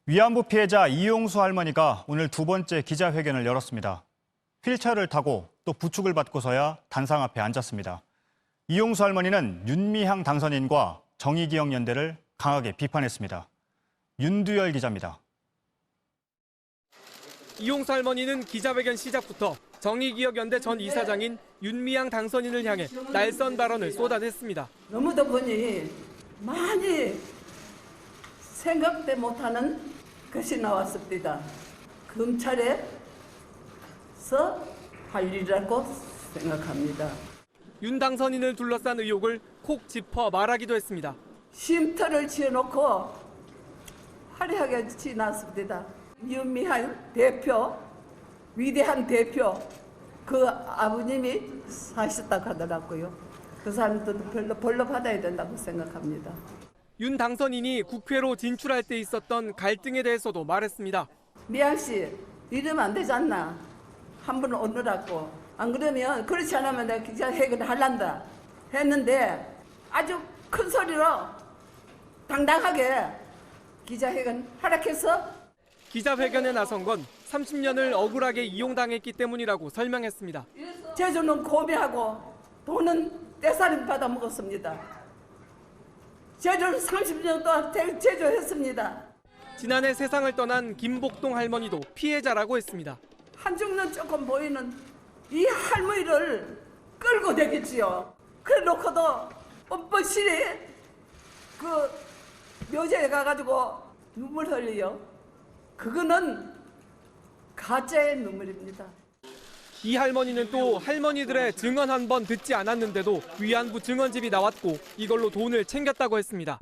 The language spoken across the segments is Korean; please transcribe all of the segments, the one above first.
위안부 피해자 이용수 할머니가 오늘 두 번째 기자회견을 열었습니다. 휠체어를 타고 또 부축을 받고서야 단상 앞에 앉았습니다. 이용수 할머니는 윤미향 당선인과 정의기억연대를 강하게 비판했습니다. 윤두열 기자입니다. 이용수 할머니는 기자회견 시작부터 정의기억연대 전 이사장인 윤미향 당선인을 향해 날선 발언을 쏟아냈습니다. 너무도 보니 많이 생각도 못하는 것이 나왔습니다. 검찰에서 할 일이라고 생각합니다. 윤 당선인을 둘러싼 의혹을 콕 짚어 말하기도 했습니다. 쉼터를 지어놓고 화려하게 지났습니다. 윤미향 대표, 위대한 대표, 그 아버님이 사셨다고 하더라고요. 그 사람도 벌로 받아야 된다고 생각합니다. 윤 당선인이 국회로 진출할 때 있었던 갈등에 대해서도 말했습니다. 미향 씨, 이러면 안 되지 않나? 한 번 오느라고. 안 그러면 그렇지 않으면 내가 기자회견을 할란다 했는데 아주 큰 소리로 당당하게 기자회견 하락해서 기자회견에 나선 건 30년을 억울하게 이용당했기 때문이라고 설명했습니다. 제주는 고매하고 돈은 떼살림 받아 먹었습니다. 제주는 30년 동안 제조했습니다. 지난해 세상을 떠난 김복동 할머니도 피해자라고 했습니다. 한중년 조금 보이는 이 할머니를 끌고 다녔지요. 그래 놓고도 뻔뻔실이 그 묘지에 가가지고 눈물 흘려요. 그거는 가짜의 눈물입니다. 이 할머니는 또 할머니들의 증언 한 번 듣지 않았는데도 위안부 증언집이 나왔고 이걸로 돈을 챙겼다고 했습니다.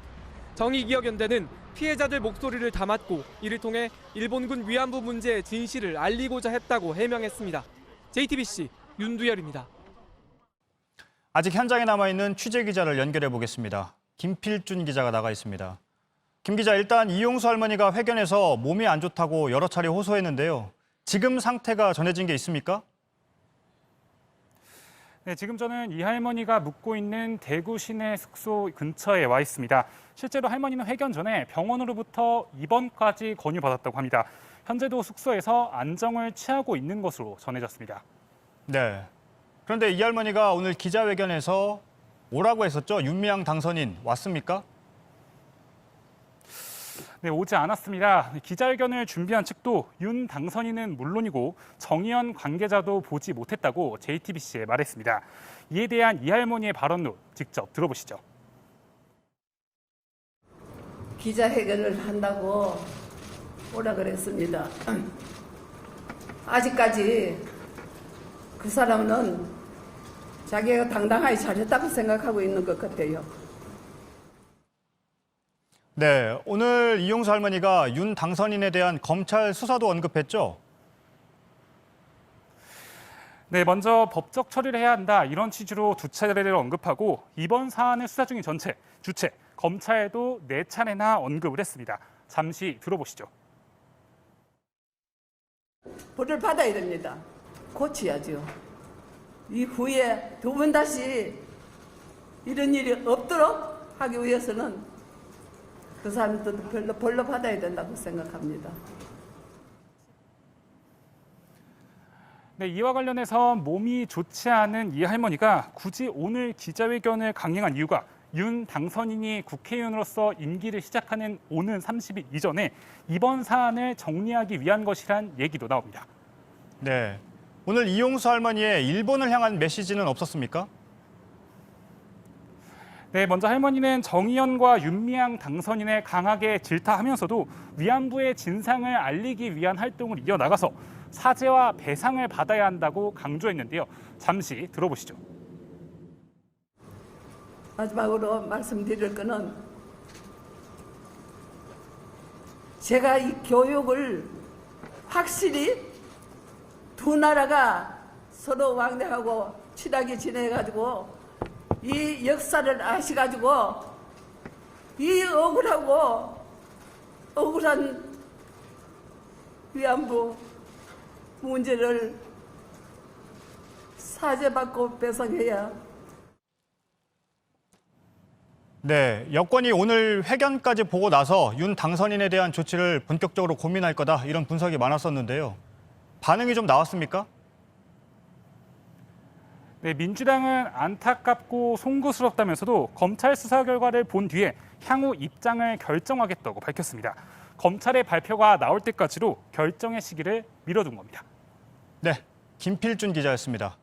정의기억연대는 피해자들 목소리를 담았고 이를 통해 일본군 위안부 문제의 진실을 알리고자 했다고 해명했습니다. JTBC 윤두열입니다. 아직 현장에 남아있는 취재기자를 연결해 보겠습니다. 김필준 기자가 나가 있습니다. 김 기자, 일단 이용수 할머니가 회견에서 몸이 안 좋다고 여러 차례 호소했는데요. 지금 상태가 전해진 게 있습니까? 네, 지금 저는 이 할머니가 묵고 있는 대구 시내 숙소 근처에 와 있습니다. 실제로 할머니는 회견 전에 병원으로부터 입원까지 권유받았다고 합니다. 현재도 숙소에서 안정을 취하고 있는 것으로 전해졌습니다. 네. 그런데 이 할머니가 오늘 기자회견에서 오라고 했었죠? 윤미향 당선인 왔습니까? 네, 오지 않았습니다. 기자회견을 준비한 측도 윤 당선인은 물론이고 정의연 관계자도 보지 못했다고 JTBC에 말했습니다. 이에 대한 이 할머니의 발언도 직접 들어보시죠. 기자회견을 한다고 오라 그랬습니다. 아직까지 그 사람은 자기가 당당하게 잘했다고 생각하고 있는 것 같아요. 네, 오늘 이용수 할머니가 윤 당선인에 대한 검찰 수사도 언급했죠? 네, 먼저 법적 처리를 해야 한다 이런 취지로 두 차례를 언급하고 이번 사안을 수사 중인 주체 검찰에도 네 차례나 언급을 했습니다. 잠시 들어보시죠. 벌을 받아야 됩니다. 고쳐야죠. 이후에 두 번 다시 이런 일이 없도록 하기 위해서는 그 사람도 벌로 받아야 된다고 생각합니다. 네, 이와 관련해서 몸이 좋지 않은 이 할머니가 굳이 오늘 기자회견을 강행한 이유가 윤 당선인이 국회의원으로서 임기를 시작하는 오는 30일 이전에 이번 사안을 정리하기 위한 것이란 얘기도 나옵니다. 네. 오늘 이용수 할머니의 일본을 향한 메시지는 없었습니까? 네, 먼저 할머니는 정의연과 윤미향 당선인에 강하게 질타하면서도 위안부의 진상을 알리기 위한 활동을 이어나가서 사죄와 배상을 받아야 한다고 강조했는데요. 잠시 들어보시죠. 마지막으로 말씀드릴 거는 제가 이 교육을 확실히 두 나라가 서로 왕래하고 친하게 지내가지고 이 역사를 아시가지고 이 억울한 위안부 문제를 사죄받고 배상해야 네, 여권이 오늘 회견까지 보고 나서 윤 당선인에 대한 조치를 본격적으로 고민할 거다 이런 분석이 많았었는데요. 반응이 좀 나왔습니까? 네, 민주당은 안타깝고 송구스럽다면서도 검찰 수사 결과를 본 뒤에 향후 입장을 결정하겠다고 밝혔습니다. 검찰의 발표가 나올 때까지도 결정의 시기를 미뤄둔 겁니다. 네, 김필준 기자였습니다.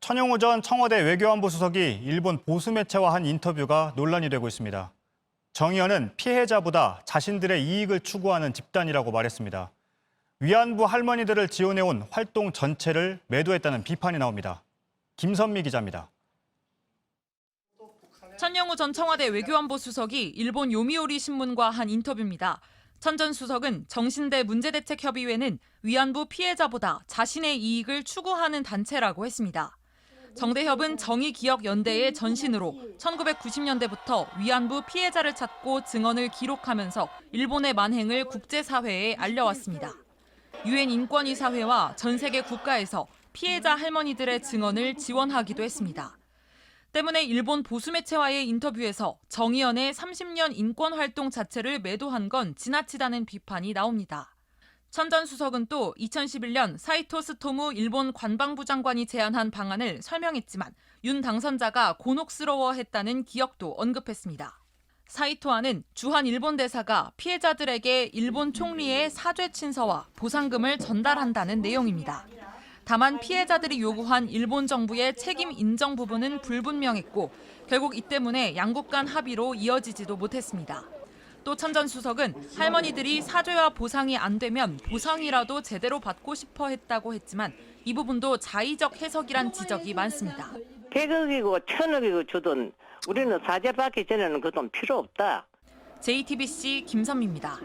천영호 전 청와대 외교안보 수석이 일본 보수 매체와 한 인터뷰가 논란이 되고 있습니다. 정 의원은 피해자보다 자신들의 이익을 추구하는 집단이라고 말했습니다. 위안부 할머니들을 지원해온 활동 전체를 매도했다는 비판이 나옵니다. 김선미 기자입니다. 천영호 전 청와대 외교안보 수석이 일본 요미우리 신문과 한 인터뷰입니다. 천 전 수석은 정신대 문제대책협의회는 위안부 피해자보다 자신의 이익을 추구하는 단체라고 했습니다. 정대협은 정의기억연대의 전신으로 1990년대부터 위안부 피해자를 찾고 증언을 기록하면서 일본의 만행을 국제사회에 알려왔습니다. 유엔 인권위사회와 전 세계 국가에서 피해자 할머니들의 증언을 지원하기도 했습니다. 때문에 일본 보수매체와의 인터뷰에서 정 의원의 30년 인권활동 자체를 매도한 건 지나치다는 비판이 나옵니다. 천 전 수석은 또 2011년 사이토 스토무 일본 관방부 장관이 제안한 방안을 설명했지만 윤 당선자가 곤혹스러워했다는 기억도 언급했습니다. 사이토와는 주한 일본 대사가 피해자들에게 일본 총리의 사죄 친서와 보상금을 전달한다는 내용입니다. 다만 피해자들이 요구한 일본 정부의 책임 인정 부분은 불분명했고 결국 이 때문에 양국 간 합의로 이어지지도 못했습니다. 또 천 전 수석은 할머니들이 사죄와 보상이 안 되면 보상이라도 제대로 받고 싶어 했다고 했지만 이 부분도 자의적 해석이란 지적이 많습니다. 100억이고 1000억이고 주든 우리는 사죄 받기 전에는 그 돈 필요 없다. JTBC 김선미입니다.